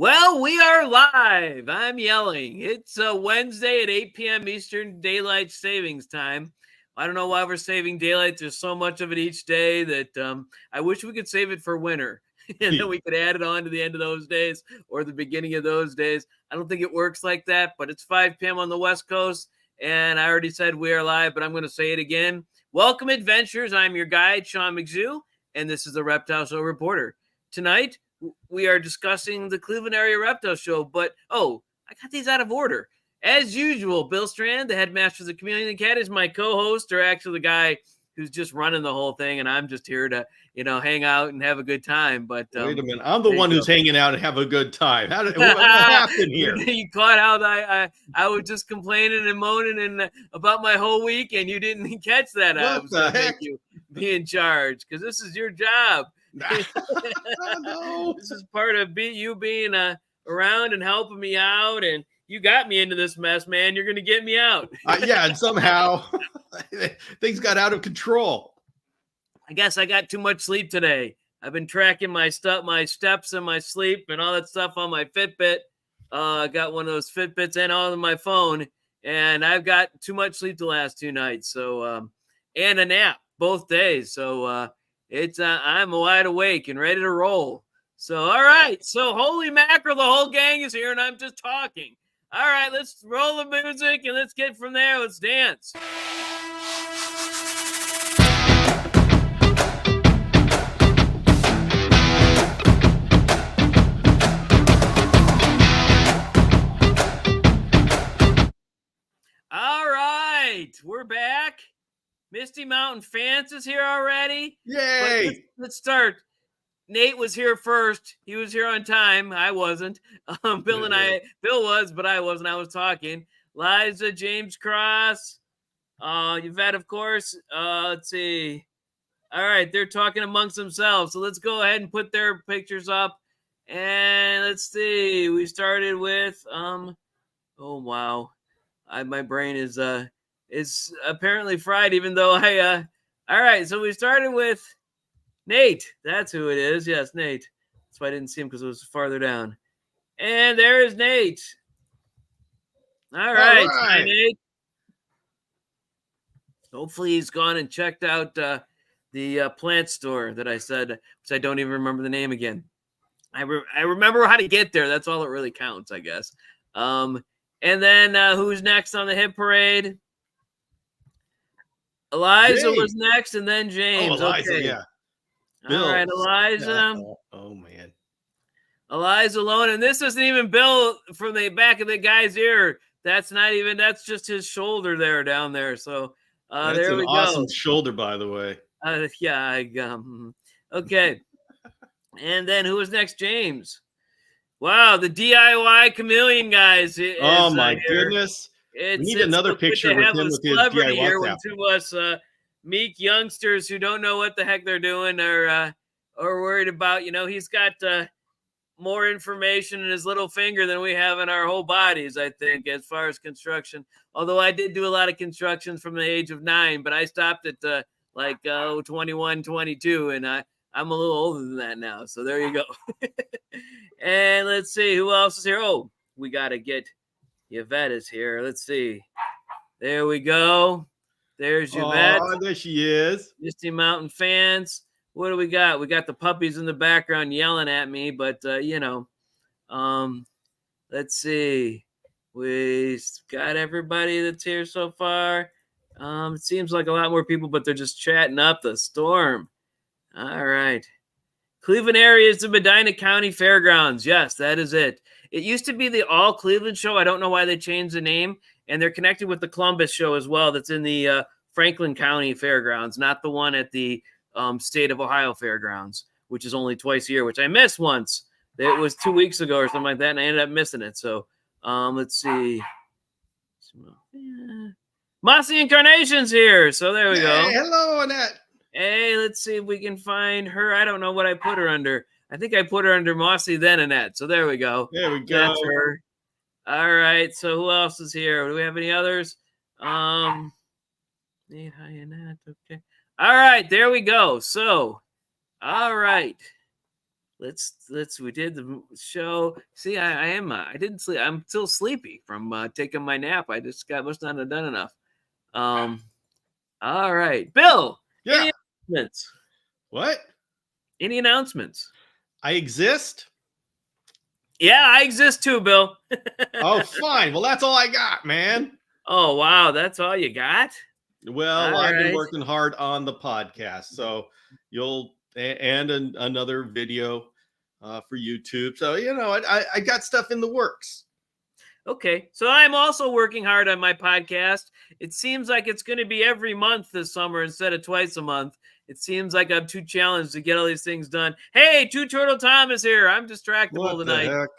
Well, we are live. I'm yelling. It's Wednesday at 8 p.m. Eastern Daylight Savings Time. I don't know why we're saving daylight. There's so much of it each day that I wish we could save it for winter. And then we could add it on to the end of those days or the beginning of those days. I don't think it works like that, but it's 5 p.m. on the West Coast. And I already said we are live, but I'm going to say it again. Welcome, adventurers. I'm your guide, Sean McZoo, and this is the Reptile Show Reporter. Tonight, we are discussing the Cleveland Area Reptile Show, but I got these out of order. As usual, Bill Strand, the headmaster of the Chameleon Cat, is my co-host, or actually the guy who's just running the whole thing, and I'm just here to, hang out and have a good time. But wait a minute, I'm the one who's hanging out and have a good time. What happened here? You caught out I was just complaining and moaning about my whole week, and you didn't catch that. I was going to make you be in charge because this is your job. No. This is part of you being around and helping me out, and you got me into this mess, man. You're going to get me out. Yeah, and somehow things got out of control. I guess I got too much sleep today. I've been tracking my steps and my sleep and all that stuff on my Fitbit. I got one of those Fitbits and all on my phone, and I've got too much sleep the last 2 nights. So, and a nap both days. So, I'm wide awake and ready to roll. So, all right. So, holy mackerel, the whole gang is here, and I'm just talking. All right, let's roll the music, and let's get from there. Let's dance. All right, we're back. Misty Mountain Fans is here already. Yay! Let's start. Nate was here first. He was here on time. I wasn't. Bill was, but I wasn't. I was talking. Liza, James Cross, Yvette, of course. Let's see. All right, they're talking amongst themselves. So let's go ahead and put their pictures up. And let's see. We started with oh wow. My brain is apparently fried, even though all right, so we started with Nate. That's who it is. Yes, Nate. That's why I didn't see him, because it was farther down. And there is Nate. All right. Hi, Nate. Hopefully he's gone and checked out the plant store that I said, which I don't even remember the name again. I remember how to get there. That's all that really counts, I guess. And then who's next on the hit parade? Eliza was next, and then James. Oh, Eliza, okay. Yeah. Bill. All right, Eliza. Oh, man. Eliza alone. And this isn't even Bill from the back of the guy's ear. That's just his shoulder there down there. So there we go. Awesome shoulder, by the way. Okay. And then who was next? James. Wow, the DIY chameleon guys. Oh my goodness! We need another picture with him with his DIY here with two of us meek youngsters who don't know what the heck they're doing or worried about. He's got more information in his little finger than we have in our whole bodies, I think, as far as construction. Although I did do a lot of construction from the age of 9, but I stopped at 21, 22, and I'm a little older than that now. So there you go. And let's see who else is here. Oh, we got to get Yvette is here. Let's see. There we go. There's Yvette. Oh, there she is. Misty Mountain Fans. What do we got? We got the puppies in the background yelling at me, but let's see. We got everybody that's here so far. It seems like a lot more people, but they're just chatting up the storm. All right. Cleveland area is the Medina County Fairgrounds. Yes, that is it. It used to be the All Cleveland Show. I don't know why they changed the name. And they're connected with the Columbus Show as well. That's in the Franklin County Fairgrounds, not the one at the State of Ohio Fairgrounds, which is only twice a year, which I missed once. It was 2 weeks ago or something like that, and I ended up missing it. So let's see. Mossy Incarnation's here. So there we go. Hello, Annette. Hey, let's see if we can find her. I don't know what I put her under. I think I put her under Mossy, then Annette. So there we go. There we go. That's her. All right. So who else is here? Do we have any others? Hi, Annette. Okay. All right. There we go. So, all right. we did the show. See, I didn't sleep. I'm still sleepy from taking my nap. I just must not have done enough. All right, Bill. Yeah. Any announcements? What? Any announcements? I exist? Yeah, I exist too, Bill. Oh, fine. Well, that's all I got, man. Oh, wow. That's all you got? Well, All I've been right. working hard on the podcast, so another video for YouTube. So, I got stuff in the works. Okay. So I'm also working hard on my podcast. It seems like it's going to be every month this summer instead of twice a month. It seems like I'm too challenged to get all these things done. Hey, Two Turtle Thomas here. I'm distractible What tonight. the heck?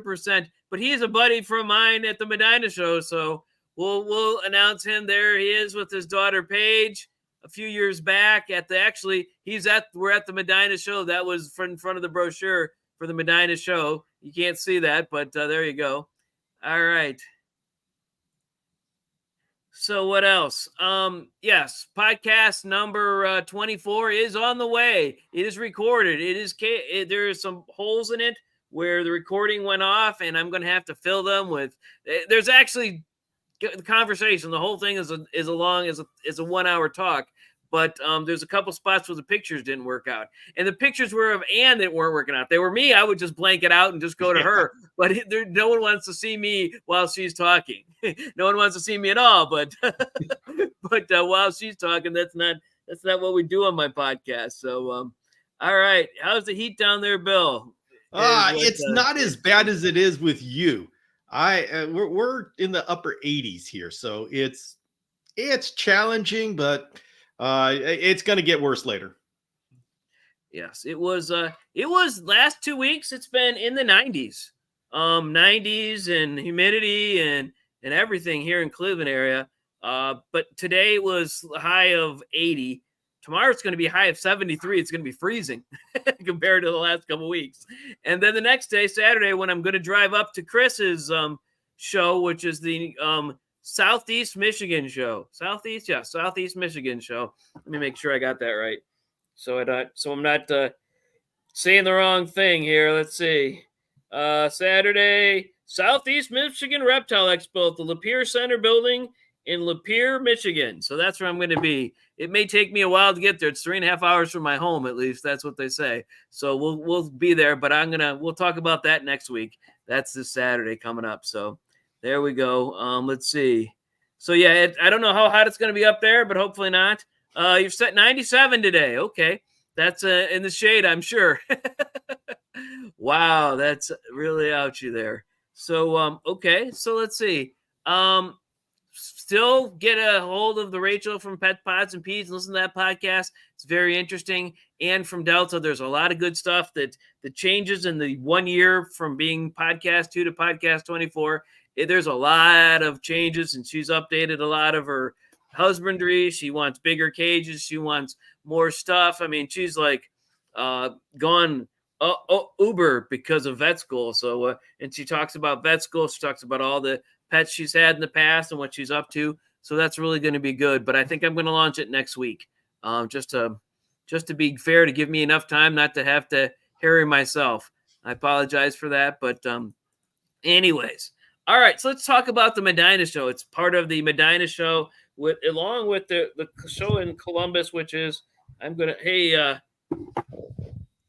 100%. But he's a buddy from mine at the Medina Show, so we'll announce him. There he is with his daughter Paige. A few years back we're at the Medina Show. That was in front of the brochure for the Medina Show. You can't see that, but there you go. All right. So what else? Yes, podcast number 24 is on the way. It is recorded. There are some holes in it where the recording went off, and I'm going to have to fill them with. There's actually the conversation. The whole thing is a 1 hour talk, but there's a couple spots where the pictures didn't work out, and the pictures were of Ann that weren't working out. They were me. I would just blank it out and just go to her, but no one wants to see me while she's talking. No one wants to see me at all, but while she's talking, that's not what we do on my podcast. So all right, how's the heat down there, Bill? It's not as bad as it is with you. We're in the upper 80s here, so it's challenging, but it's going to get worse later. Yes, it was last 2 weeks. It's been in the 90s, 90s and humidity and everything here in Cleveland area. But today was a high of 80. Tomorrow it's going to be a high of 73. It's going to be freezing compared to the last couple of weeks. And then the next day, Saturday, when I'm going to drive up to Chris's show, which is the Southeast Michigan show. Southeast Michigan show. Let me make sure I got that right. So I'm not saying the wrong thing here. Let's see. Saturday, Southeast Michigan Reptile Expo at the Lapeer Center building in Lapeer, Michigan. So that's where I'm going to be. It may take me a while to get there. It's 3.5 hours from my home, at least. That's what they say. So we'll be there, but we'll talk about that next week. That's this Saturday coming up. So there we go. Let's see. So yeah, I don't know how hot it's going to be up there, but hopefully not. You've set 97 today. Okay. That's in the shade, I'm sure. Wow, that's really ouchy there. So okay, so let's see. Still get a hold of the Rachel from Pet Pods and Peds and listen to that podcast. It's very interesting. And from Delta, there's a lot of good stuff that changes in the 1 year from being podcast 2 to podcast 24. There's a lot of changes, and she's updated a lot of her husbandry. She wants bigger cages. She wants more stuff. I mean, she's like gone Uber because of vet school. So, and she talks about vet school. She talks about all the pets she's had in the past and what she's up to. So that's really going to be good. But I think I'm going to launch it next week, just to be fair, to give me enough time not to have to harry myself. I apologize for that. But anyways, all right. So let's talk about the Medina Show. It's part of the Medina Show along with the show in Columbus, which is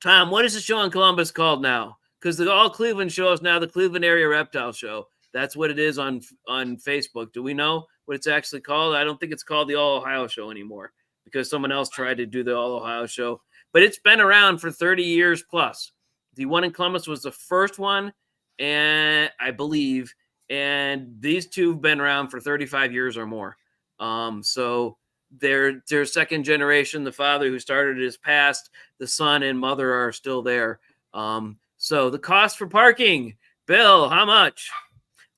Tom, what is the show in Columbus called now? Because the All Cleveland show is now the Cleveland Area Reptile Show. That's what it is on Facebook. Do we know what it's actually called? I don't think it's called the All Ohio Show anymore because someone else tried to do the All Ohio Show. But it's been around for 30 years plus. The one in Columbus was the first one, and I believe, and these two have been around for 35 years or more. So they're second generation. The father who started has passed. The son and mother are still there. So the cost for parking, Bill, how much?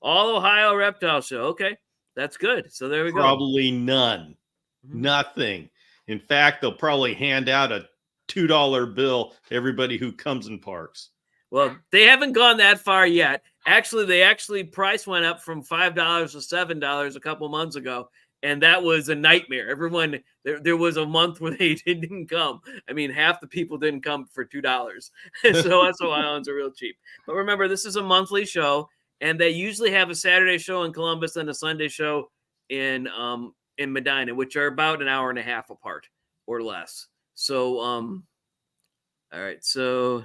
All Ohio Reptile Show. Okay, that's good. So there we go. Probably none. Nothing. In fact, they'll probably hand out a $2 bill to everybody who comes and parks. Well, they haven't gone that far yet. Actually, price went up from $5 to $7 a couple months ago. And that was a nightmare. Everyone, there was a month where they didn't come. I mean, half the people didn't come for $2. So that's why islands are real cheap. But remember, this is a monthly show, and they usually have a Saturday show in Columbus and a Sunday show in Medina, which are about an hour and a half apart or less. So all right, so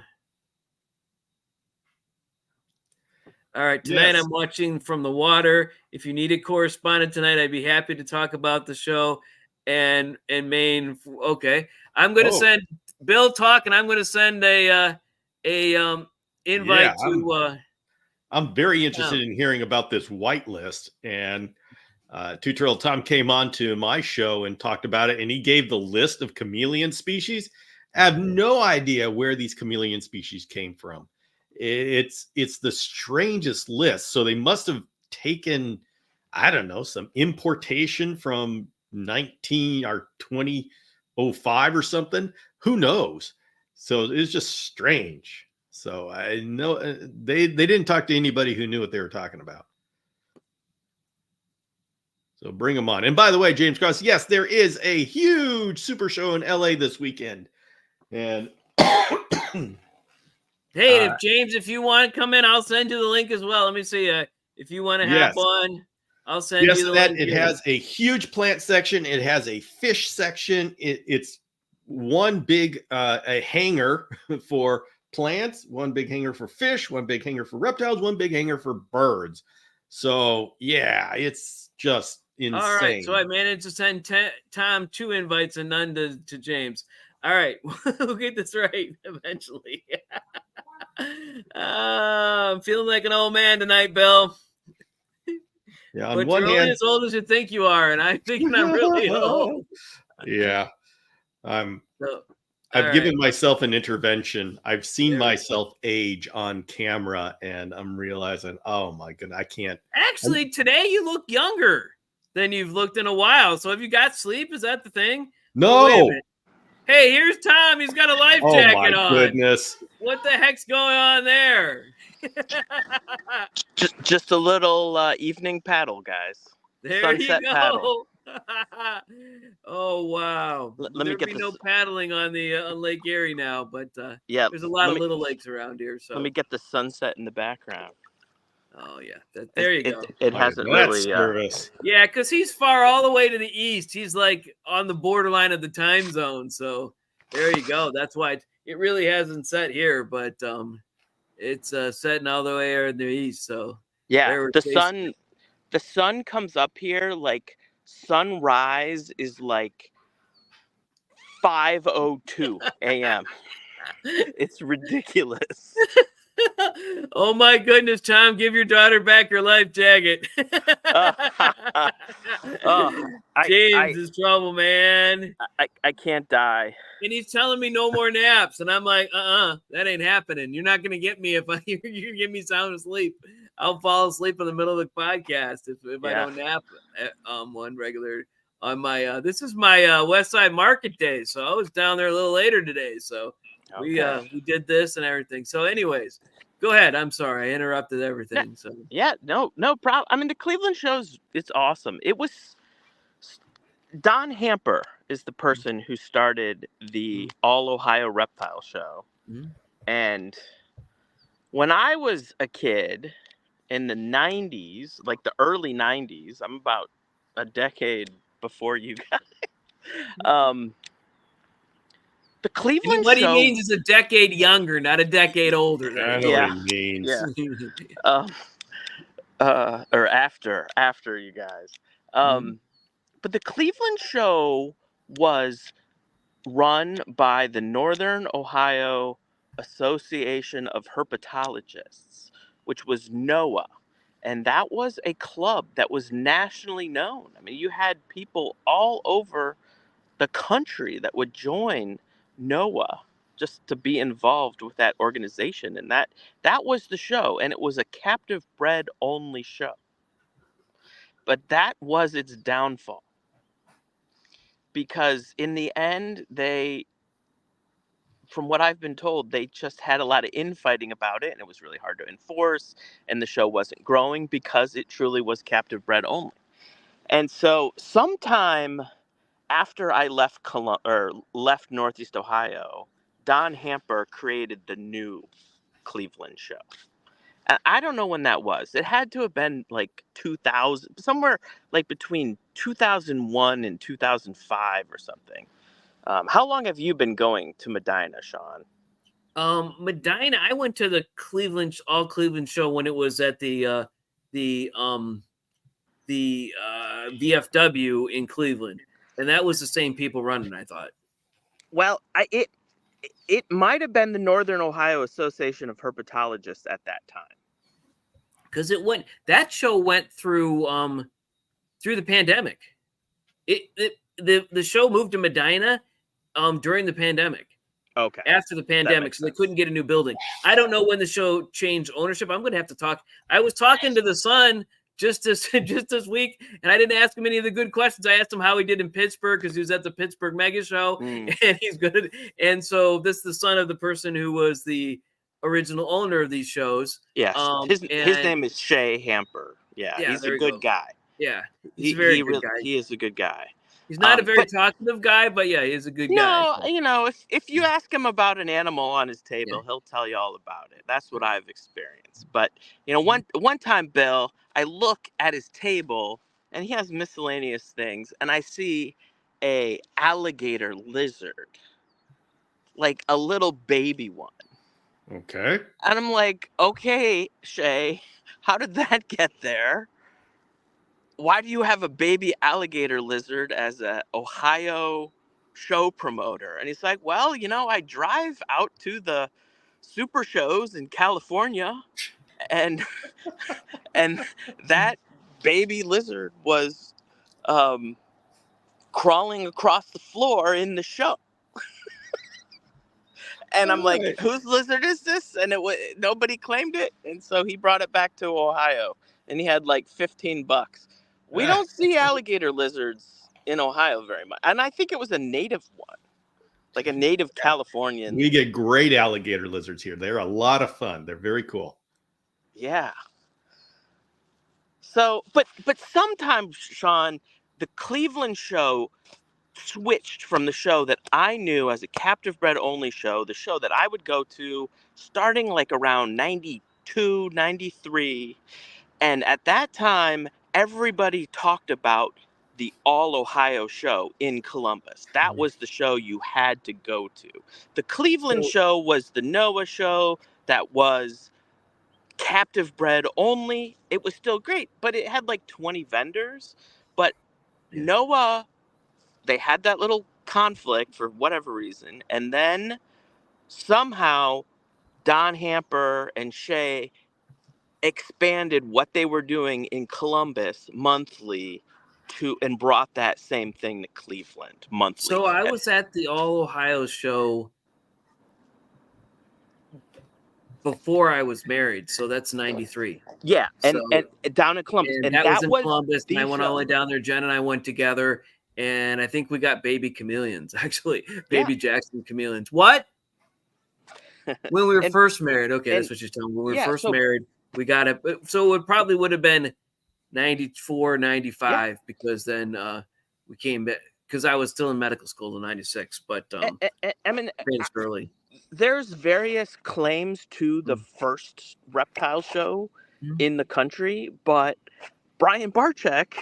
all right, tonight Yes. I'm watching from the water. If you need a correspondent tonight, I'd be happy to talk about the show and Maine. Okay, I'm going to send Bill talk, and I'm going to send a invite to. I'm very interested in hearing about this whitelist. And Two Turtle Tom came on to my show and talked about it, and he gave the list of chameleon species. I have no idea where these chameleon species came from. It's the strangest list. So they must have taken, I don't know, some importation from 19 or 2005 or something. Who knows? So it's just strange. So I know they didn't talk to anybody who knew what they were talking about. So bring them on. And by the way, James Cross, yes, there is a huge super show in LA this weekend. And hey, if you want to come in, I'll send you the link as well. Let me see. If you want to hop on, I'll send you the link. It has a huge plant section. It has a fish section. It's one big a hangar for plants, one big hangar for fish, one big hangar for reptiles, one big hangar for birds. So yeah, it's just insane. All right, so I managed to send Tom 2 invites and none to James. All right, we'll get this right eventually. I'm feeling like an old man tonight, Bill. Yeah, but you're only as old as you think you are, and I'm thinking I'm really old. Yeah, I've given myself an intervention. I've seen myself age on camera, and I'm realizing, oh my goodness, I can't. Actually, today you look younger than you've looked in a while. So have you got sleep? Is that the thing? No. Wait a minute. Hey, here's Tom. He's got a life jacket on. Oh my goodness. What the heck's going on there? just a little evening paddle, guys. There Sunset you go. paddle. Oh wow. Let me get no paddling on the on Lake Erie now, but yeah, there's a lot of little lakes around here. So let me get the sunset in the background. Oh yeah, there you go. It hasn't really. Yeah, because he's far all the way to the east. He's like on the borderline of the time zone. So there you go. That's why it really hasn't set here, but it's setting all the way in the east. So yeah, the sun comes up here like sunrise is like 5:02 a.m. It's ridiculous. Oh my goodness, Tom, give your daughter back her life jacket. James is trouble, man. I can't die. And he's telling me no more naps. And I'm like, that ain't happening. You're not going to get me if you give me sound asleep. I'll fall asleep in the middle of the podcast if I don't nap one regular on my, this is my West Side Market day. So I was down there a little later today. So we did this and everything. So anyways, go ahead. I'm sorry. I interrupted everything. So yeah, no problem. I mean, the Cleveland show's, it's awesome. It was Don Hamper is the person who started the All Ohio Reptile Show. Mm-hmm. And when I was a kid in the 90s, like the early 90s, I'm about a decade before you guys. The Cleveland what show, he means is a decade younger, not a decade older. I know what he means. Yeah. Or after you guys. But the Cleveland show was run by the Northern Ohio Association of Herpetologists, which was NOAA. And that was a club that was nationally known. I mean, you had people all over the country that would join NOAA just to be involved with that organization. And that was the show. And it was a captive bred only show. But that was its downfall. Because in the end, from what I've been told, they just had a lot of infighting about it. And it was really hard to enforce. And the show wasn't growing because it truly was captive bred only. And so sometime after I left left Northeast Ohio, Don Hamper created the new Cleveland show. And I don't know when that was. It had to have been like 2000, somewhere like between 2001 and 2005 or something. How long have you been going to Medina, Sean? Medina, I went to the all Cleveland show when it was at the VFW in Cleveland, and that was the same people running, I thought. Well, it might have been the Northern Ohio Association of Herpetologists at that time, because that show went through the pandemic. The show moved to Medina during the pandemic. Okay. After the pandemic, so they couldn't get a new building. I don't know when the show changed ownership. I'm going to have to talk. I was talking to the son just this week, and I didn't ask him any of the good questions. I asked him how he did in Pittsburgh because he was at the Pittsburgh Mega Show, and he's good. And so this is the son of the person who was the original owner of these shows. Yes, his name is Shay Hamper. Yeah, he's a good guy. Yeah, he's a very good guy. He is a good guy. He's not a very talkative guy, but yeah, he's a good guy. You know, if you ask him about an animal on his table, he'll tell you all about it. That's what I've experienced. But, you know, one time, Bill, I look at his table and he has miscellaneous things, and I see a alligator lizard, like a little baby one. Okay. And I'm like, okay, Shay, how did that get there? Why do you have a baby alligator lizard as a Ohio show promoter? And he's like, well, you know, I drive out to the super shows in California, and that baby lizard was crawling across the floor in the show. And I'm like, whose lizard is this? And nobody claimed it. And so he brought it back to Ohio, and he had like $15. We don't see alligator lizards in Ohio very much. And I think it was a native one, like a native Californian. We get great alligator lizards here. They're a lot of fun. They're very cool. Yeah. So, but sometimes, Sean, the Cleveland show switched from the show that I knew as a captive bred only show, the show that I would go to starting like around 92, 93. And at that time, everybody talked about the All Ohio show in Columbus. That was the show you had to go to. The Cleveland show was the Noah show that was captive bred only. It was still great, but it had like 20 vendors. But Noah, they had that little conflict for whatever reason. And then somehow Don Hamper and Shay expanded what they were doing in Columbus monthly and brought that same thing to Cleveland monthly. So I was at the All Ohio show before I was married, so that's 93. Yeah, and down in Columbus. And that was in Columbus, and I went all the way down there. Jen and I went together, and I think we got baby chameleons, actually. Baby Jackson chameleons. What? When we were first married. Okay, that's what you're telling me. When we were first married, we got it. So it probably would have been 94, 95, because then we came back, because I was still in medical school in 96, but I mean, early. There's various claims to the first reptile show in the country, but Brian Barczyk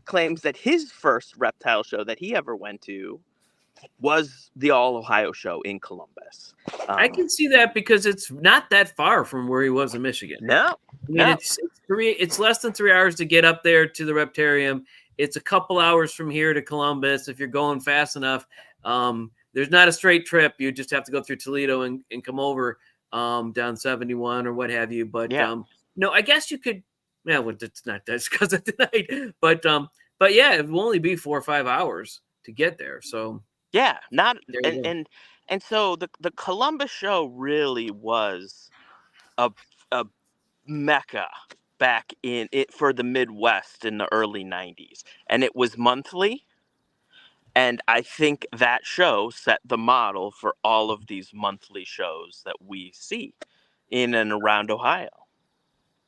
claims that his first reptile show that he ever went to was the All Ohio show in Columbus. I can see that because it's not that far from where he was in Michigan. No. I mean, it's less than 3 hours to get up there to the Reptarium. It's a couple hours from here to Columbus if you're going fast enough. There's not a straight trip. You just have to go through Toledo and come over down 71 or what have you. But no, I guess you could. Yeah, well, it's not that's because of tonight. But yeah, it will only be 4 or 5 hours to get there. So yeah, and so the Columbus show really was a mecca back in it for the Midwest in the early 90s, and it was monthly. And I think that show set the model for all of these monthly shows that we see in and around Ohio.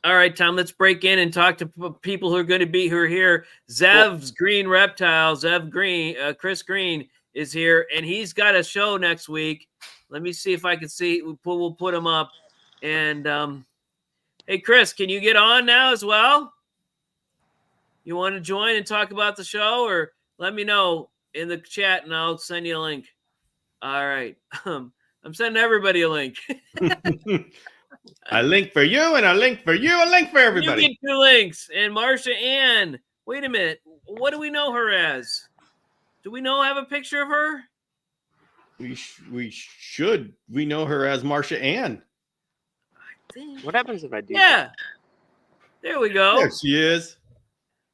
All right, Tom, let's break in and talk to people who are here. Zev's Green Reptile, Zev Green, Chris Green is here, and he's got a show next week. Let me see if I can see. We'll put him up. And hey, Chris, can you get on now as well? You want to join and talk about the show, or let me know in the chat, and I'll send you a link. All right. I'm sending everybody a link. A link for you, and a link for you, a link for everybody. You get 2 links. And Marsha Ann, wait a minute. What do we know her as? Do we have a picture of her? We should. We know her as Marsha Ann. What happens if I do? Yeah. There we go. There she is.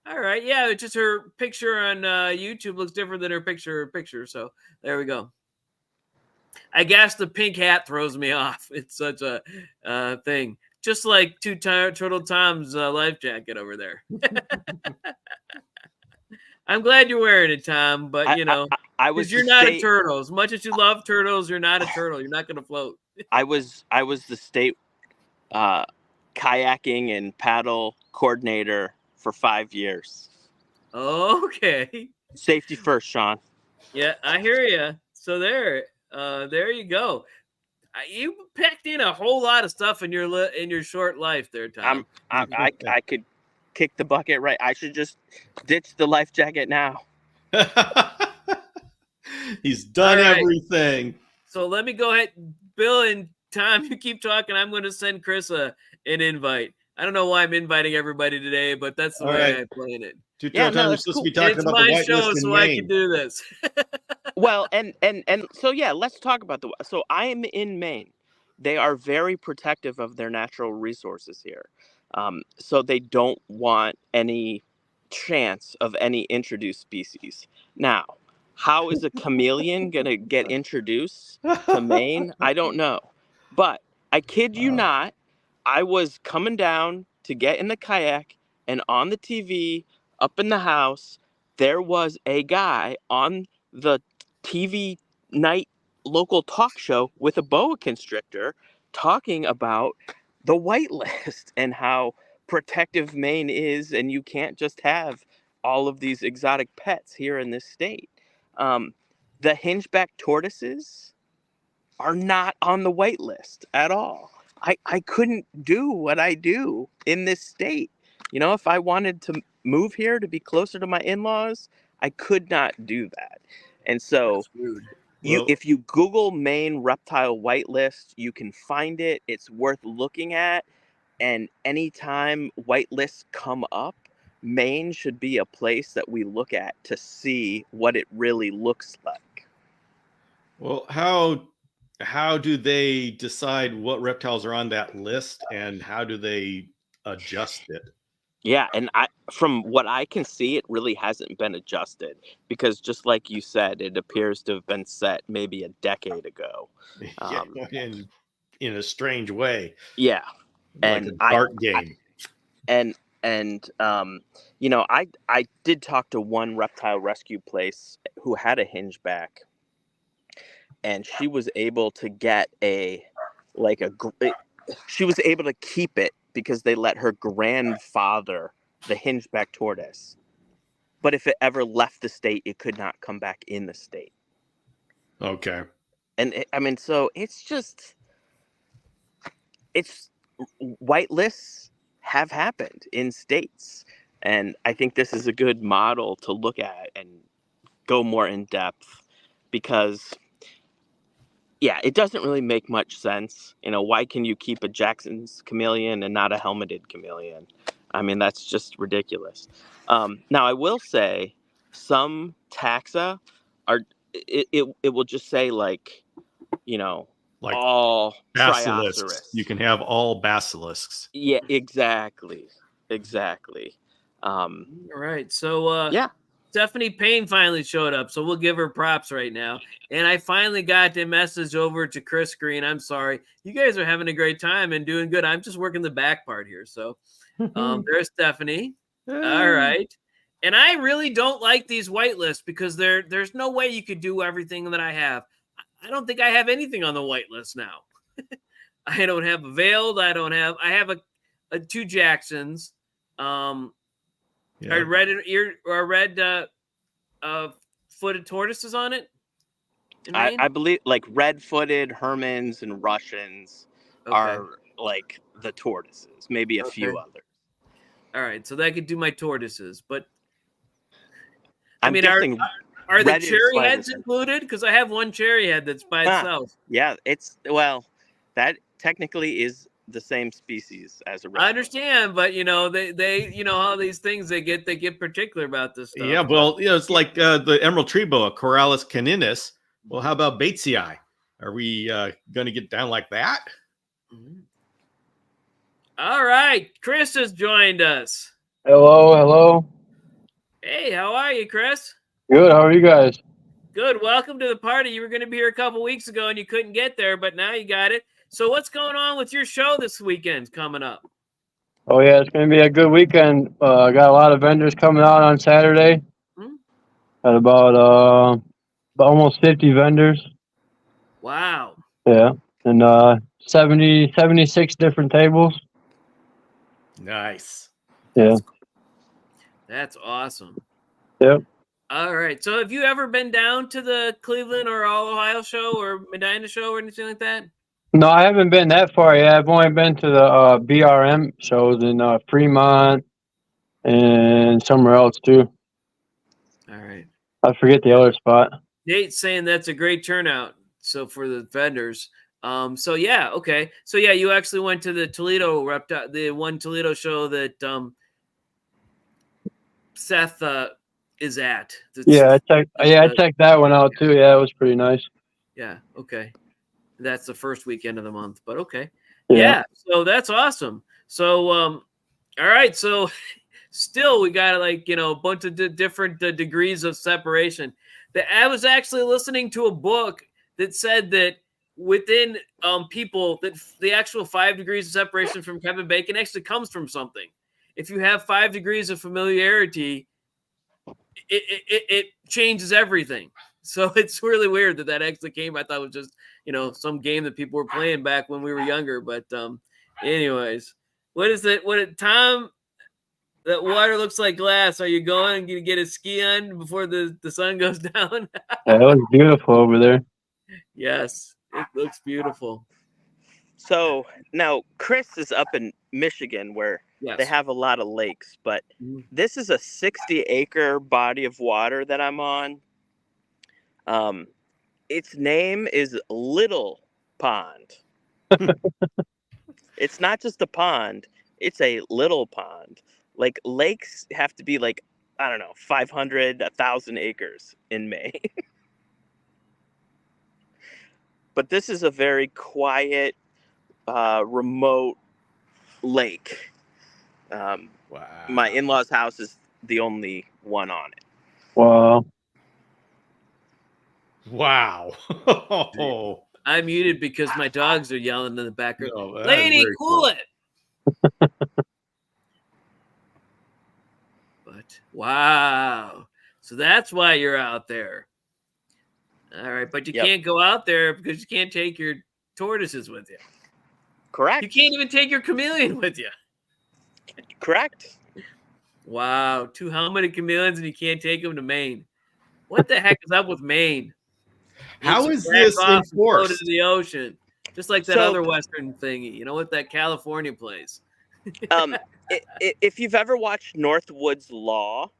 All right. Yeah, it's just her picture on YouTube looks different than her picture. So there we go. I guess the pink hat throws me off. It's such a thing. Just like Turtle Tom's life jacket over there. I'm glad you're wearing it, Tom, but you're not a turtle. As much as you love turtles, you're not a turtle. You're not going to float. I was the state kayaking and paddle coordinator for 5 years. Okay. Safety first, Sean. Yeah, I hear you. So there you go. You packed in a whole lot of stuff in your short life there, Tom. I could kick the bucket right. I should just ditch the life jacket now. He's done everything. So let me go ahead, Bill and Tom. You keep talking. I'm going to send Chris an invite. I don't know why I'm inviting everybody today, but that's the way I'm playing it. We're supposed to be talking about the white show, list in so Maine. I can do this. Well, and so let's talk about so I am in Maine. They are very protective of their natural resources here. So they don't want any chance of any introduced species. Now, how is a chameleon going to get introduced to Maine? I don't know. But I kid you not, I was coming down to get in the kayak, and on the TV up in the house, there was a guy on the TV night local talk show with a boa constrictor talking about the whitelist and how protective Maine is, and you can't just have all of these exotic pets here in this state. The hingeback tortoises are not on the whitelist at all. I couldn't do what I do in this state. If I wanted to move here to be closer to my in-laws, I could not do that. And so if you Google Maine reptile whitelist, you can find it. It's worth looking at. And anytime whitelists come up, Maine should be a place that we look at to see what it really looks like. Well, how do they decide what reptiles are on that list, and how do they adjust it? Yeah, and from what I can see, it really hasn't been adjusted because, just like you said, it appears to have been set maybe a decade ago. In a strange way. Yeah, like and a dart game. I did talk to one reptile rescue place who had a hingeback, and she was able to get she was able to keep it because they let her grandfather the hingeback tortoise. But if it ever left the state, it could not come back in the state. Okay. And so it's whitelists have happened in states. And I think this is a good model to look at and go more in depth because, it doesn't really make much sense. Why can you keep a Jackson's chameleon and not a helmeted chameleon? That's just ridiculous. Now, I will say some taxa it will just say like all basilisks. You can have all basilisks. Yeah, exactly. All right. So, Stephanie Payne finally showed up, so we'll give her props right now. And I finally got the message over to Chris Green. I'm sorry. You guys are having a great time and doing good. I'm just working the back part here. So there's Stephanie. All right. And I really don't like these whitelists because there's no way you could do everything that I have. I don't think I have anything on the whitelist now. I don't have a veiled. I have a 2 Jacksons, Yeah. are red footed tortoises on it in Maine? I believe like red-footed Hermans and Russians are like the tortoises, maybe a few others. All right, so that could do my tortoises, but I'm guessing are the cherry heads included? Because I have one cherry head that's by itself. Yeah, that technically is the same species as a red. I understand, but they how these things they get particular about this stuff. Yeah, well, it's like the emerald tree boa, Corallus caninus. Well, how about Batesii? Are we going to get down like that? Mm-hmm. All right, Chris has joined us. Hello. Hey, how are you, Chris? Good. How are you guys? Good. Welcome to the party. You were going to be here a couple weeks ago and you couldn't get there, but now you got it. So what's going on with your show this weekend coming up? Oh, yeah, it's going to be a good weekend. I got a lot of vendors coming out on Saturday. Got about almost 50 vendors. Wow. Yeah. And 76 different tables. Nice. Yeah. That's awesome. Yep. All right. So have you ever been down to the Cleveland or All Ohio show or Medina show or anything like that? No, I haven't been that far yet. I've only been to the BRM shows in Fremont and somewhere else too. All right. I forget the other spot. Nate's saying that's a great turnout. So for the vendors. So yeah, okay. So yeah, you actually went to the Toledo reptile, the one Toledo show that Seth is at. I checked that one out too. Yeah, it was pretty nice. Yeah, okay. That's the first weekend of the month, but okay. Yeah. So that's awesome. So all right, so still we got a bunch of different degrees of separation. I was actually listening to a book that said that within people that the actual 5 degrees of separation from Kevin Bacon actually comes from something. If you have 5 degrees of familiarity, it changes everything. So it's really weird that actually came. I thought it was just some game that people were playing back when we were younger. But anyways, what is it? Tom? That water looks like glass. Are you going to get a ski on before the sun goes down? Yeah, it was beautiful over there. Yes, it looks beautiful. So now Chris is up in Michigan where they have a lot of lakes, but this is a 60-acre body of water that I'm on. Its name is Little Pond. It's not just a pond, it's a little pond. Like lakes have to be 500, 1,000 acres in Maine. But this is a very quiet, remote lake. Wow. My in-laws' house is the only one on it. Wow. Wow. I'm muted because my dogs are yelling in the background. No, Lady, cool it. But wow. So that's why you're out there. All right, but you can't go out there because you can't take your tortoises with you. Correct. You can't even take your chameleon with you. Correct. Wow, 2 helmeted chameleons and you can't take them to Maine. What the heck is up with Maine? How is this enforced? Go to the ocean, just like that other Western thingy. You know what that California place? If you've ever watched Northwood's Law,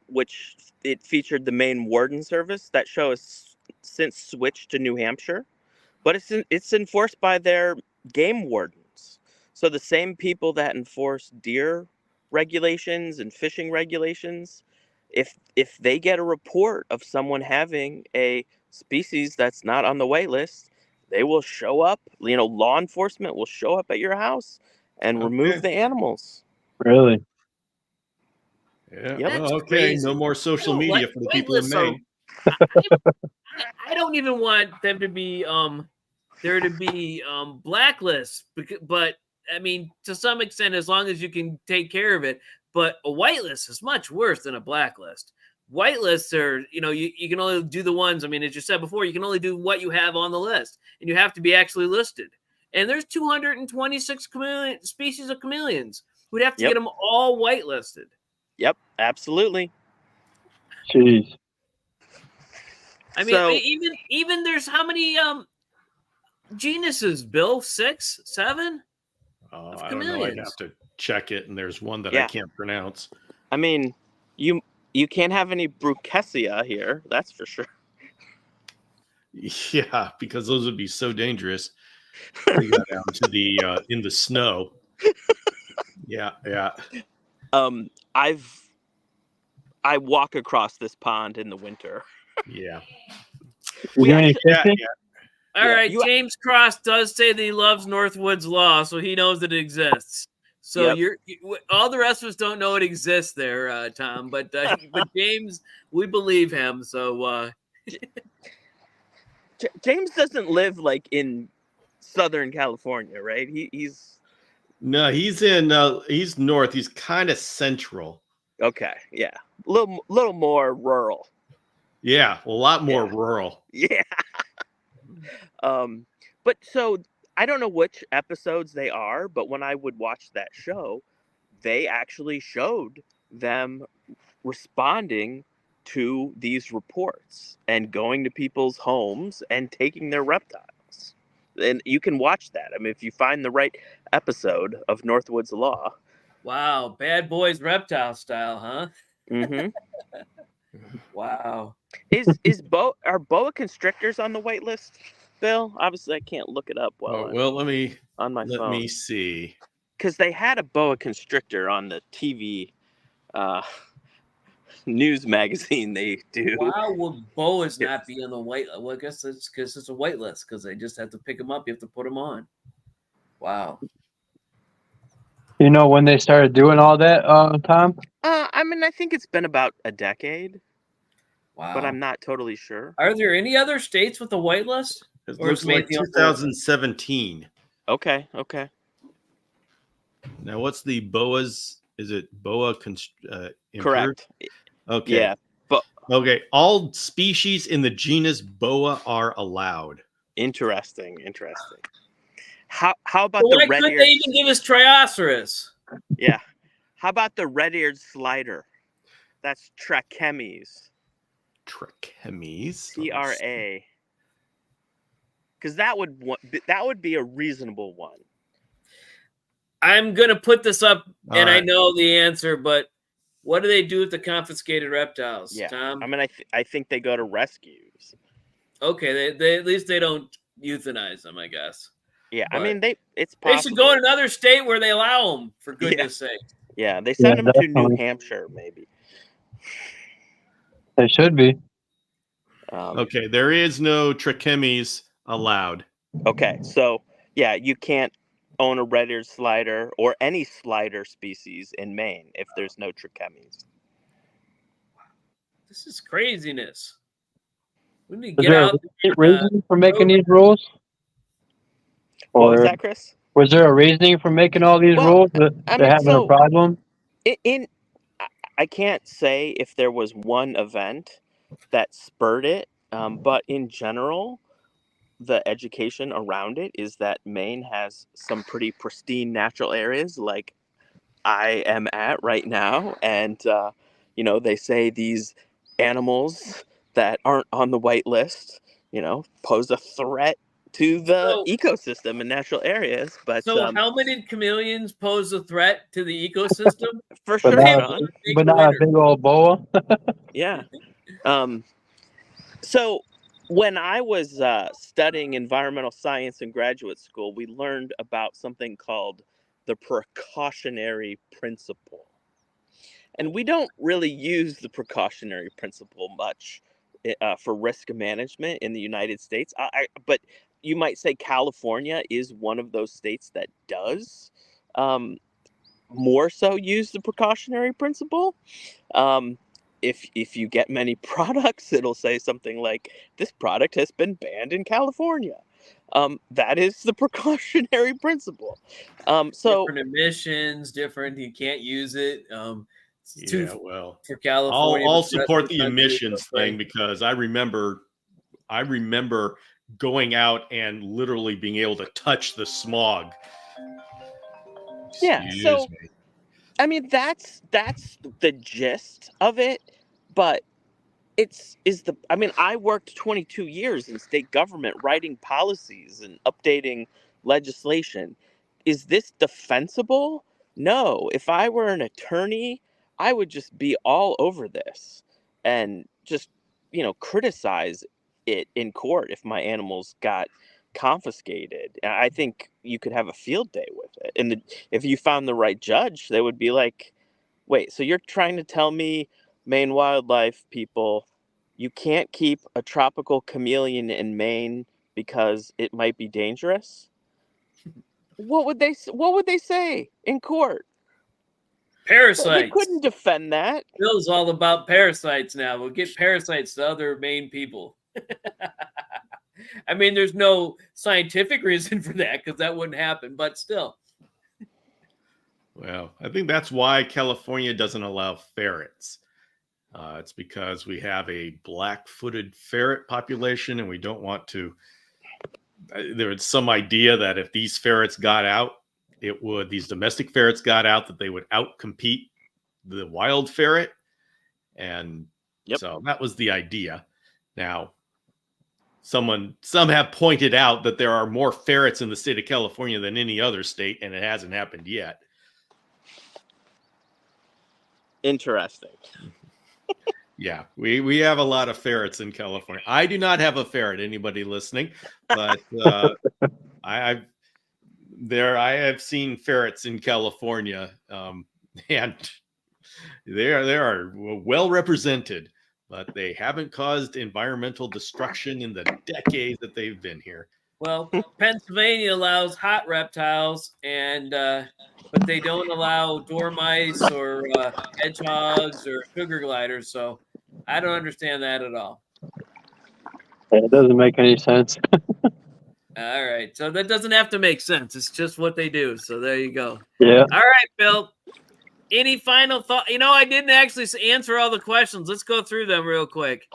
which it featured the Maine Warden Service, that show has since switched to New Hampshire, but it's enforced by their game wardens. So the same people that enforce deer regulations and fishing regulations, if they get a report of someone having a species that's not on the wait list, they will show up. Law enforcement will show up at your house and remove the animals. Really? Yeah. Yep. Well, okay. No more social media for the people in Maine. I don't even want them to be there to be blacklists, but I mean, to some extent, as long as you can take care of it. But a whitelist is much worse than a blacklist. Whitelists are, you can only do the ones. I mean, as you said before, you can only do what you have on the list, and you have to be actually listed. and there's 226 species of chameleons. We'd have to get them all whitelisted. Yep, absolutely. Jeez. I mean, even there's how many genuses, Bill? 6, 7? I don't know. I'd have to check it, and there's one that I can't pronounce. I mean, you can't have any Brucessia here, that's for sure. Yeah, because those would be so dangerous. They got down to the in the snow. Yeah. I walk across this pond in the winter. Yeah. All right, James Cross does say that he loves Northwood's Law, so he knows that it exists. So all the rest of us don't know it exists there, Tom. But James, we believe him. So James doesn't live like in Southern California, right? He's he's north. He's kind of central. Okay, yeah, a little more rural. Yeah, a lot more rural. Yeah. But so I don't know which episodes they are, but when I would watch that show, they actually showed them responding to these reports and going to people's homes and taking their reptiles. And you can watch that. I mean, if you find the right episode of Northwood's Law. Wow, Bad Boys Reptile style, huh? Mm-hmm. Wow. Are boa constrictors on the wait list, Bill? Obviously, I can't look it up let me see. Because they had a boa constrictor on the TV news magazine they do. Why would boas not be on the white? Well, I guess it's because it's a white list, because they just have to pick them up. You have to put them on. Wow. You know when they started doing all that, Tom? I mean, I think it's been about a decade. Wow. But I'm not totally sure. Are there any other states with a white list? It looks like 2017. Okay. Now, what's the boas? Is it boa correct? Okay. Yeah. Okay. All species in the genus boa are allowed. Interesting. How about the red-eared? Why couldn't they even give us Trioceras? Yeah. How about the red-eared slider? That's Trachemes. Trachemes. TRA. Because that would be a reasonable one. I'm gonna put this up, and I know the answer, but what do they do with the confiscated reptiles, Tom? I mean, I think they go to rescues. Okay, they at least they don't euthanize them, I guess. Yeah, but I mean it's possible. They should go in another state where they allow them, for goodness sake. Yeah, they send them to New Hampshire, maybe. They should be. Okay, there is no Trachemes allowed. Okay, so you can't own a red-eared slider or any slider species in Maine if there's no Trachemes. This is craziness. We need Was to get there out. a reason for making these rules? What was that, Chris? Was there a reasoning for making all these rules? They're having a problem? I can't say if there was one event that spurred it, but in general, the education around it is that Maine has some pretty pristine natural areas like I am at right now. And, they say these animals that aren't on the white list, pose a threat to the ecosystem and natural areas. But how many chameleons pose a threat to the ecosystem? For sure, but not a big old boa. Yeah. So when I was studying environmental science in graduate school, we learned about something called the precautionary principle. And we don't really use the precautionary principle much for risk management in the United States. But you might say California is one of those states that does more so use the precautionary principle. If you get many products, it'll say something like, this product has been banned in California. That is the precautionary principle. So different emissions, you can't use it. For California, I'll support the emissions thing because I remember going out and literally being able to touch the smog. Yeah. Excuse So, me. I mean, that's the gist of it, but I worked 22 years in state government writing policies and updating legislation. Is this defensible? No. If I were an attorney, I would just be all over this and just, criticize it in court if my animals got confiscated. And I think you could have a field day with it. And if you found the right judge, they would be like, wait, so you're trying to tell me, Maine wildlife people, you can't keep a tropical chameleon in Maine because it might be dangerous? What would they say in court? Parasites. They couldn't defend that. Bill's all about parasites now. We'll get parasites to other Maine people. I mean, there's no scientific reason for that because that wouldn't happen, but still. Well, I think that's why California doesn't allow ferrets. It's because we have a black-footed ferret population, and we don't want to. There's some idea that if these ferrets got out, these domestic ferrets got out, that they would outcompete the wild ferret, and so that was the idea. Now, some have pointed out that there are more ferrets in the state of California than any other state, and it hasn't happened yet. Interesting. Yeah, we have a lot of ferrets in California. I do not have a ferret, anybody listening, but I have seen ferrets in California, and they are well represented, but they haven't caused environmental destruction in the decades that they've been here. Well, Pennsylvania allows hot reptiles, and but they don't allow dormice or hedgehogs or sugar gliders. So I don't understand that at all. It doesn't make any sense. All right, so that doesn't have to make sense. It's just what they do. So there you go. Yeah. All right, Bill. Any final thought? I didn't actually answer all the questions. Let's go through them real quick.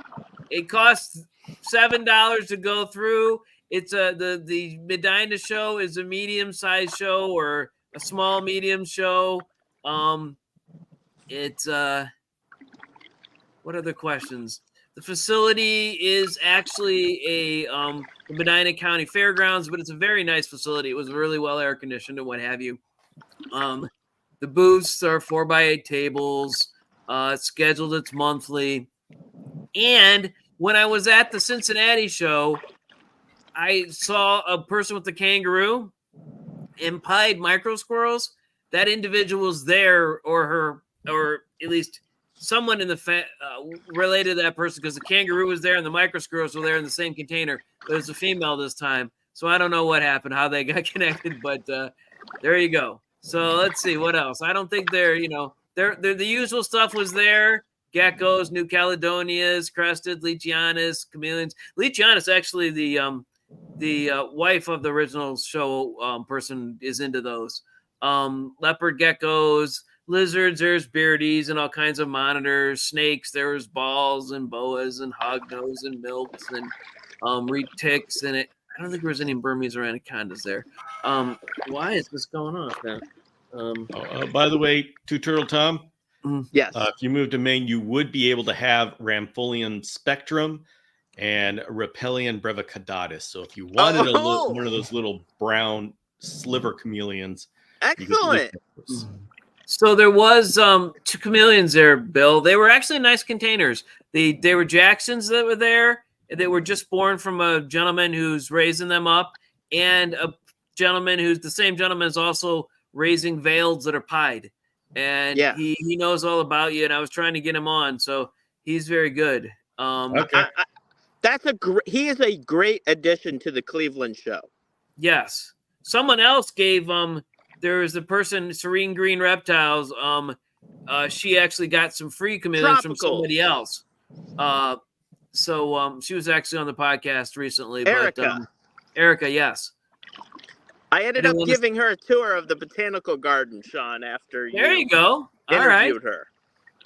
It costs $7 to go through. It's the Medina show is a medium-sized show or a small medium show. It's what other questions? The facility is actually the Medina County Fairgrounds, but it's a very nice facility. It was really well air conditioned and what have you. The booths are 4x8 tables. It's scheduled. It's monthly. And when I was at the Cincinnati show, I saw a person with a kangaroo and pied micro squirrels. That individual was there, or at least someone in the related to that person, because the kangaroo was there and the micro squirrels were there in the same container. But it was a female this time, so I don't know what happened, how they got connected. But there you go. So let's see what else. I don't think they're the usual stuff was there. Geckos, New Caledonias, crested, Leachianus, chameleons. Leachianus actually the wife of the original show person is into those. Leopard geckos, lizards, there's beardies and all kinds of monitors, snakes, there was balls and boas and hognose and milks and reed ticks and I don't think there was any Burmese or anacondas there. Why is this going on now? By the way, Two Turtle Tom, yes. If you move to Maine, you would be able to have Rampholion spectrum and Rapelion brevicaudatus. So if you wanted one of those little brown sliver chameleons, excellent. So there was 2 chameleons there, Bill. They were actually nice containers. They were Jacksons that were there. They were just born from a gentleman who's raising them up, and a gentleman who's the same gentleman is also raising veils that are pied. And he knows all about you, and I was trying to get him on, so he's very good. Okay. He is a great addition to the Cleveland show. Yes. Someone else gave there was the person, Serene Green Reptiles. She actually got some free chameleons from somebody else. So she was actually on the podcast recently. Erica. But, Erica, yes. I ended up giving her a tour of the botanical garden, Sean, after there you go. Interviewed her.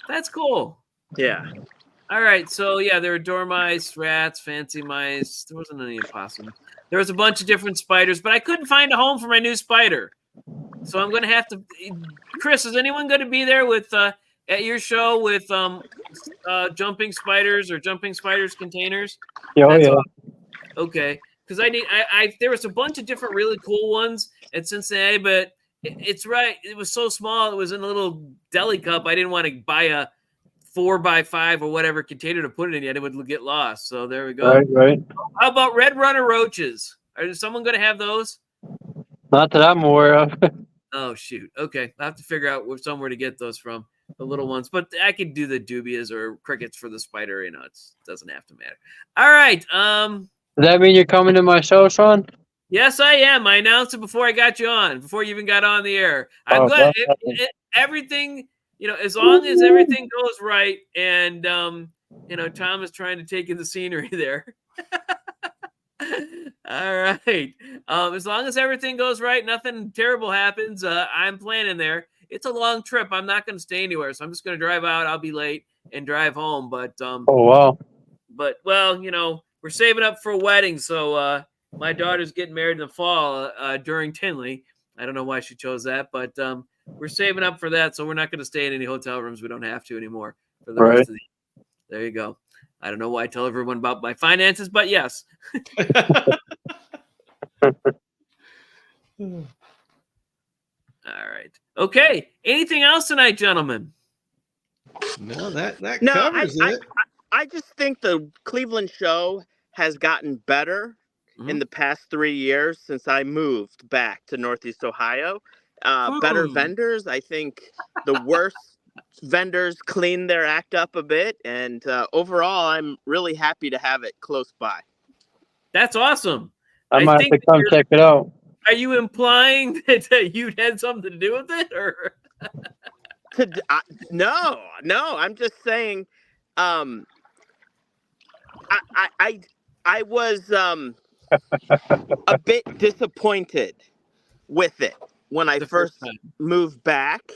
That's cool. Yeah. All right, so yeah, there were dormice, rats, fancy mice. There wasn't any opossums. There was a bunch of different spiders, but I couldn't find a home for my new spider. So I'm going to have to. Chris, is anyone going to be there with at your show with jumping spiders or jumping spiders containers? Yeah, yeah. Awesome. Okay, because I there was a bunch of different really cool ones at Cincinnati, but it's right. It was so small. It was in a little deli cup. I didn't want to buy a 4x5 or whatever container to put it in yet. It would get lost. So there we go. Right. How about red runner roaches? Is someone going to have those? Not that I'm aware of. Oh, shoot. Okay. I have to figure out somewhere to get those from, the little ones. But I could do the dubias or crickets for the spider. You know, it doesn't have to matter. All right. Does that mean you're coming to my show, Sean? Yes, I am. I announced it before I got you on, before you even got on the air. I'm glad everything, as long as everything goes right and, Tom is trying to take in the scenery there. All right. As long as everything goes right, nothing terrible happens. I'm planning there. It's a long trip. I'm not going to stay anywhere, so I'm just going to drive out. I'll be late and drive home. But oh wow. But we're saving up for a wedding, so my daughter's getting married in the fall during Tinley. I don't know why she chose that, but we're saving up for that, so we're not going to stay in any hotel rooms. We don't have to anymore for the rest of the year. There you go. I don't know why I tell everyone about my finances, but yes. All right. Okay. Anything else tonight, gentlemen? No, that covers it. I just think the Cleveland show has gotten better in the past 3 years since I moved back to Northeast Ohio. Better vendors. I think the worst vendors cleaned their act up a bit. And overall, I'm really happy to have it close by. That's awesome. I might have to come check it out. Are you implying that you had something to do with it? Or No. I'm just saying I was a bit disappointed with it when I first moved back.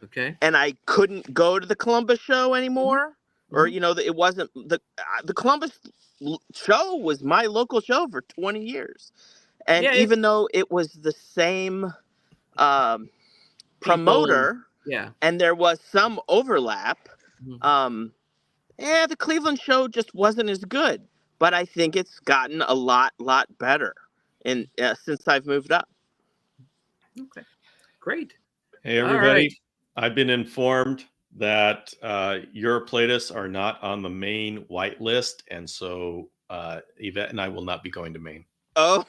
Okay. And I couldn't go to the Columbus show anymore. Or, it wasn't the Columbus show was my local show for 20 years. And even though it was the same promoter, and there was some overlap, the Cleveland show just wasn't as good. But I think it's gotten a lot better since I've moved up. Okay, great. Hey, everybody. I've been informed that your playlists are not on the Maine white list, and so Yvette and I will not be going to Maine. Oh.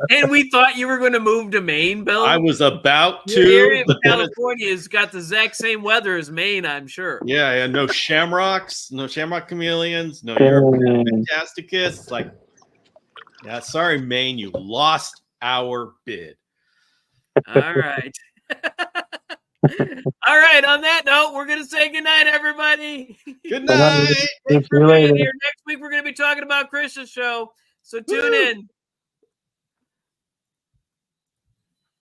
And we thought you were going to move to Maine, Bill. I was about to. The area of California has got the exact same weather as Maine, I'm sure. Yeah, and no shamrocks, no shamrock chameleons, no European Fantasticus. Like, yeah, sorry, Maine, you lost our bid. All right. All right. On that note, we're going to say goodnight, everybody. Good night. Thanks for being here. Next week, we're going to be talking about Chris's show. So tune in.